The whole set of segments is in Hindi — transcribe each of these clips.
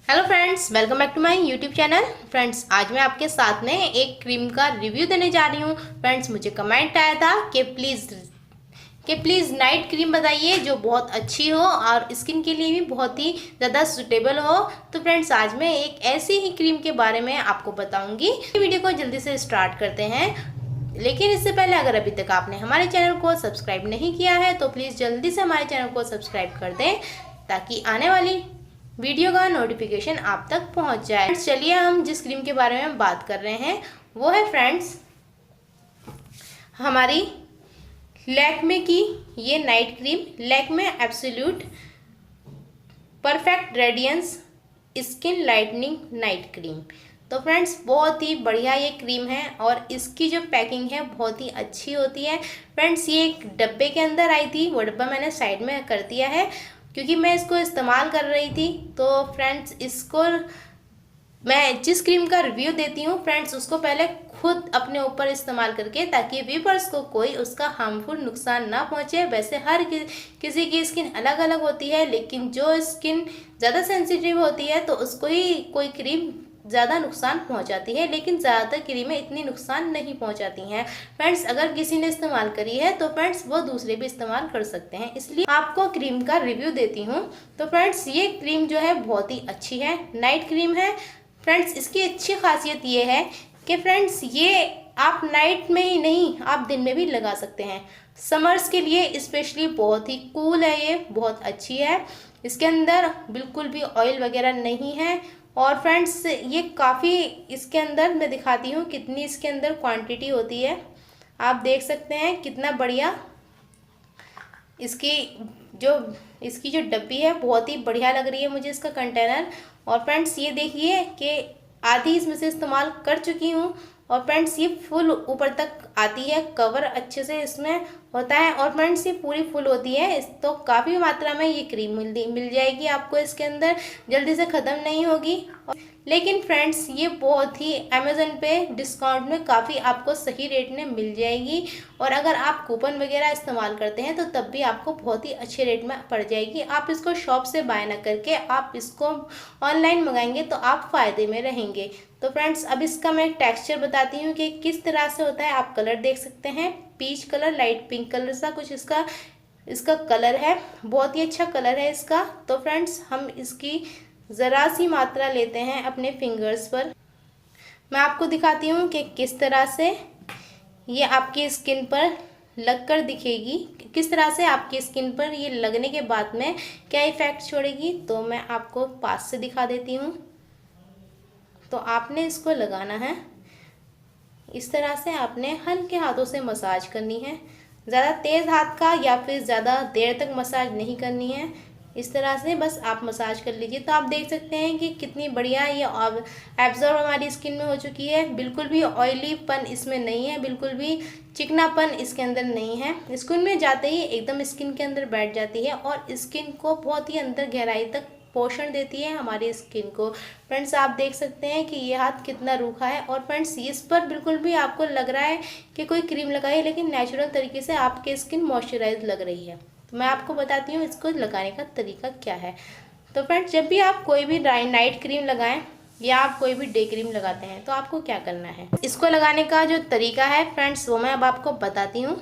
Hello friends, welcome back to my YouTube channel. Friends, आज मैं आपके साथ में एक क्रीम का रिव्यू देने जा रही हूँ। फ्रेंड्स, मुझे कमेंट आया था कि प्लीज़ नाइट क्रीम बताइए जो बहुत अच्छी हो और स्किन के लिए भी बहुत ही ज़्यादा सूटेबल हो। तो फ्रेंड्स, आज मैं एक ऐसी ही क्रीम के बारे में आपको बताऊंगी। वीडियो को जल्दी से स्टार्ट करते हैं, लेकिन इससे पहले अगर अभी तक आपने हमारे चैनल को सब्सक्राइब नहीं किया है तो प्लीज़ जल्दी से हमारे चैनल को सब्सक्राइब कर दें ताकि आने वाली वीडियो का नोटिफिकेशन आप तक पहुंच जाए। चलिए, हम जिस क्रीम के बारे में बात कर रहे हैं वो है फ्रेंड्स हमारी लैक्मे की ये night cream, Lakme absolute perfect radiance skin lightening night cream. तो फ्रेंड्स, बहुत ही बढ़िया ये क्रीम है और इसकी जो पैकिंग है बहुत ही अच्छी होती है। फ्रेंड्स, ये एक डब्बे के अंदर आई थी, वो डब्बा मैंने साइड में कर दिया है क्योंकि मैं इसको इस्तेमाल कर रही थी। तो फ्रेंड्स, इसको मैं जिस क्रीम का रिव्यू देती हूँ फ्रेंड्स, उसको पहले खुद अपने ऊपर इस्तेमाल करके, ताकि व्यूअर्स को कोई उसका हार्मफुल नुकसान ना पहुँचे। वैसे हर किसी की स्किन अलग अलग होती है, लेकिन जो स्किन ज़्यादा सेंसिटिव होती है तो उसको ही कोई क्रीम ज़्यादा नुकसान पहुंचाती है, लेकिन ज़्यादातर क्रीमें इतनी नुकसान नहीं पहुंचाती हैं। फ्रेंड्स, अगर किसी ने इस्तेमाल करी है तो फ्रेंड्स वो दूसरे भी इस्तेमाल कर सकते हैं, इसलिए आपको क्रीम का रिव्यू देती हूं। तो फ्रेंड्स, ये क्रीम जो है बहुत ही अच्छी है, नाइट क्रीम है। फ्रेंड्स, इसकी अच्छी खासियत ये है कि फ्रेंड्स ये आप नाइट में ही नहीं, आप दिन में भी लगा सकते हैं। समर्स के लिए स्पेशली बहुत ही कूल है, ये बहुत अच्छी है। इसके अंदर बिल्कुल भी ऑयल वगैरह नहीं है। और फ्रेंड्स, ये काफ़ी, इसके अंदर मैं दिखाती हूँ कितनी इसके अंदर क्वांटिटी होती है। आप देख सकते हैं कितना बढ़िया इसकी जो डब्बी है, बहुत ही बढ़िया लग रही है मुझे इसका कंटेनर। और फ्रेंड्स, ये देखिए कि आधी इसमें से इस्तेमाल कर चुकी हूँ और फ्रेंड्स ये फुल ऊपर तक आती है, कवर अच्छे से इसमें होता है। और फ्रेंड्स, ये पूरी फुल होती है, तो काफ़ी मात्रा में ये क्रीम मिल जाएगी आपको इसके अंदर, जल्दी से ख़त्म नहीं होगी। लेकिन फ्रेंड्स, ये बहुत ही अमेज़न पे डिस्काउंट में काफ़ी आपको सही रेट में मिल जाएगी। और अगर आप कूपन वगैरह इस्तेमाल करते हैं तो तब भी आपको बहुत ही अच्छे रेट में पड़ जाएगी। आप इसको शॉप से बाय ना करके आप इसको ऑनलाइन मंगाएंगे तो आप फ़ायदे में रहेंगे। तो फ्रेंड्स, अब इसका मैं टेक्सचर बताती हूँ कि किस तरह से होता है। आप कलर देख सकते हैं, peach colour, light pink colour सा कुछ इसका कलर है, बहुत ही अच्छा कलर है इसका। तो फ्रेंड्स, हम इसकी ज़रा सी मात्रा लेते हैं अपने फिंगर्स पर। मैं आपको दिखाती हूँ कि किस तरह से ये आपकी स्किन पर लगकर दिखेगी, किस तरह से आपकी स्किन पर ये लगने के बाद में क्या इफ़ेक्ट छोड़ेगी। तो मैं आपको पास से दिखा देती हूँ। तो आपने इसको लगाना है इस तरह से, आपने हल्के हाथों से मसाज करनी है, ज़्यादा तेज़ हाथ का या फिर ज़्यादा देर तक मसाज नहीं करनी है। इस तरह से बस आप मसाज कर लीजिए। तो आप देख सकते हैं कि कितनी बढ़िया ये एब्जॉर्ब हमारी स्किन में हो चुकी है। बिल्कुल भी ऑयलीपन इसमें नहीं है, बिल्कुल भी चिकनापन इसके अंदर नहीं है। स्किन में जाते ही एकदम स्किन के अंदर बैठ जाती है और स्किन को बहुत ही अंदर गहराई तक पोषण देती है हमारी स्किन को। फ्रेंड्स, आप देख सकते हैं कि ये हाथ कितना रूखा है और फ्रेंड्स, इस पर बिल्कुल भी आपको लग रहा है कि कोई क्रीम लगाई है, लेकिन नेचुरल तरीके से आपकी स्किन मॉइस्चराइज लग रही है। तो मैं आपको बताती हूँ इसको लगाने का तरीका क्या है। तो फ्रेंड्स, जब भी आप कोई भी नाइट क्रीम लगाएं या आप कोई भी डे क्रीम लगाते हैं तो आपको क्या करना है, इसको लगाने का जो तरीका है फ्रेंड्स वो मैं अब आपको बताती हूँ।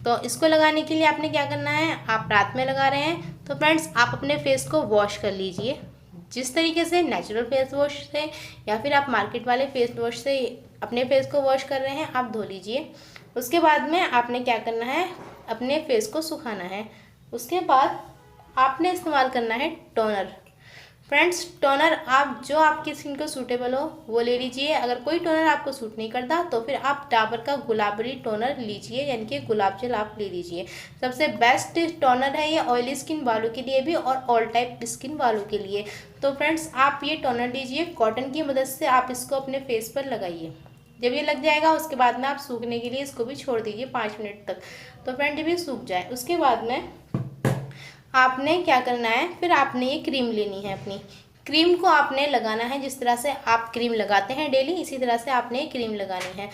तो इसको लगाने के लिए आपने क्या करना है, आप रात में लगा रहे हैं तो फ्रेंड्स आप अपने फेस को वॉश कर लीजिए, जिस तरीके से नेचुरल फेस वॉश से या फिर आप मार्केट वाले फेस वॉश से अपने फेस को वॉश कर रहे हैं आप धो लीजिए। उसके बाद में आपने क्या करना है, अपने फेस को सुखाना है। उसके बाद आपने इस्तेमाल करना है टोनर। फ्रेंड्स, टोनर आप जो आपकी स्किन को सूटेबल हो वो ले लीजिए। अगर कोई टोनर आपको सूट नहीं करता तो फिर आप डाबर का गुलाबरी टोनर लीजिए, यानी कि गुलाब जल आप ले लीजिए। सबसे बेस्ट टोनर है ये ऑयली स्किन वालों के लिए भी और ऑल टाइप स्किन वालों के लिए। तो फ्रेंड्स, आप ये टोनर लीजिए, कॉटन की मदद से आप इसको अपने फेस पर लगाइए। जब ये लग जाएगा उसके बाद में आप सूखने के लिए इसको भी छोड़ दीजिए 5 मिनट तक। तो फ्रेंड, जब ये सूख जाए उसके बाद में आपने क्या करना है, फिर आपने ये क्रीम लेनी है। अपनी क्रीम को आपने लगाना है जिस तरह से आप क्रीम लगाते हैं डेली, इसी तरह से आपने क्रीम लगानी है।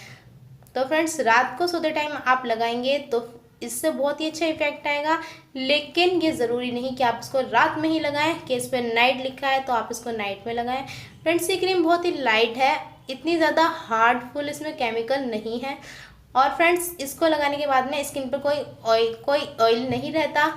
तो फ्रेंड्स, रात को सोते टाइम आप लगाएंगे तो इससे बहुत ही अच्छा इफेक्ट आएगा। लेकिन ये ज़रूरी नहीं कि आप इसको रात में ही लगाएं, कि इस पर नाइट लिखा है तो आप इसको नाइट में लगाएं। फ्रेंड्स ये क्रीम बहुत ही लाइट है, इतनी ज़्यादा हार्डफुल इसमें केमिकल नहीं है। और फ्रेंड्स इसको लगाने के बाद में स्किन पर कोई ऑयल नहीं रहता,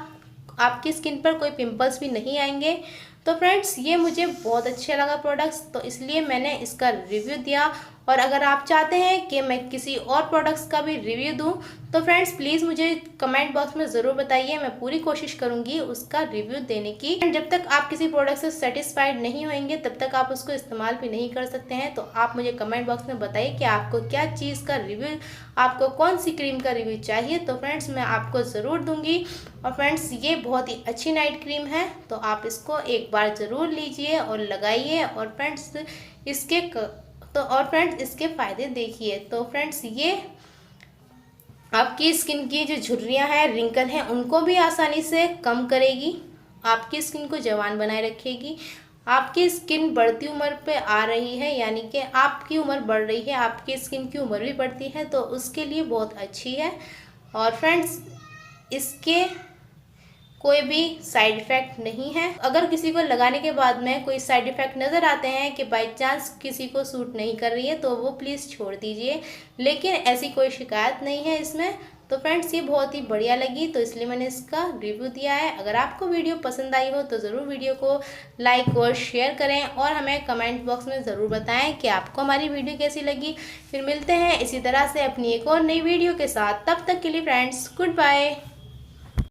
आपकी स्किन पर कोई पिंपल्स भी नहीं आएंगे। तो फ्रेंड्स ये मुझे बहुत अच्छा लगा प्रोडक्ट्स, तो इसलिए मैंने इसका रिव्यू दिया। और अगर आप चाहते हैं कि मैं किसी और प्रोडक्ट्स का भी रिव्यू दूं तो फ्रेंड्स प्लीज़ मुझे कमेंट बॉक्स में ज़रूर बताइए, मैं पूरी कोशिश करूंगी उसका रिव्यू देने की। एंड जब तक आप किसी प्रोडक्ट से सेटिस्फाइड नहीं होंगे तब तक आप उसको इस्तेमाल भी नहीं कर सकते हैं। तो आप मुझे कमेंट बॉक्स में बताइए कि आपको क्या चीज़ का रिव्यू, आपको कौन सी क्रीम का रिव्यू चाहिए, तो फ्रेंड्स मैं आपको ज़रूर दूँगी। और फ्रेंड्स ये बहुत ही अच्छी नाइट क्रीम है, तो आप इसको एक बार ज़रूर लीजिए और लगाइए। और फ्रेंड्स इसके फ़ायदे देखिए। तो फ्रेंड्स ये आपकी स्किन की जो झुर्रियाँ हैं, रिंकल हैं, उनको भी आसानी से कम करेगी, आपकी स्किन को जवान बनाए रखेगी। आपकी स्किन बढ़ती उम्र पे आ रही है, यानी कि आपकी उम्र बढ़ रही है, आपकी स्किन की उम्र भी बढ़ती है, तो उसके लिए बहुत अच्छी है। और फ्रेंड्स इसके कोई भी साइड इफ़ेक्ट नहीं है। अगर किसी को लगाने के बाद में कोई साइड इफ़ेक्ट नज़र आते हैं कि बाई चांस किसी को सूट नहीं कर रही है तो वो प्लीज़ छोड़ दीजिए, लेकिन ऐसी कोई शिकायत नहीं है इसमें। तो फ्रेंड्स ये बहुत ही बढ़िया लगी, तो इसलिए मैंने इसका रिव्यू दिया है। अगर आपको वीडियो पसंद आई हो तो ज़रूर वीडियो को लाइक और शेयर करें और हमें कमेंट बॉक्स में ज़रूर बताएं कि आपको हमारी वीडियो कैसी लगी। फिर मिलते हैं इसी तरह से अपनी एक और नई वीडियो के साथ, तब तक के लिए फ्रेंड्स गुड बाय।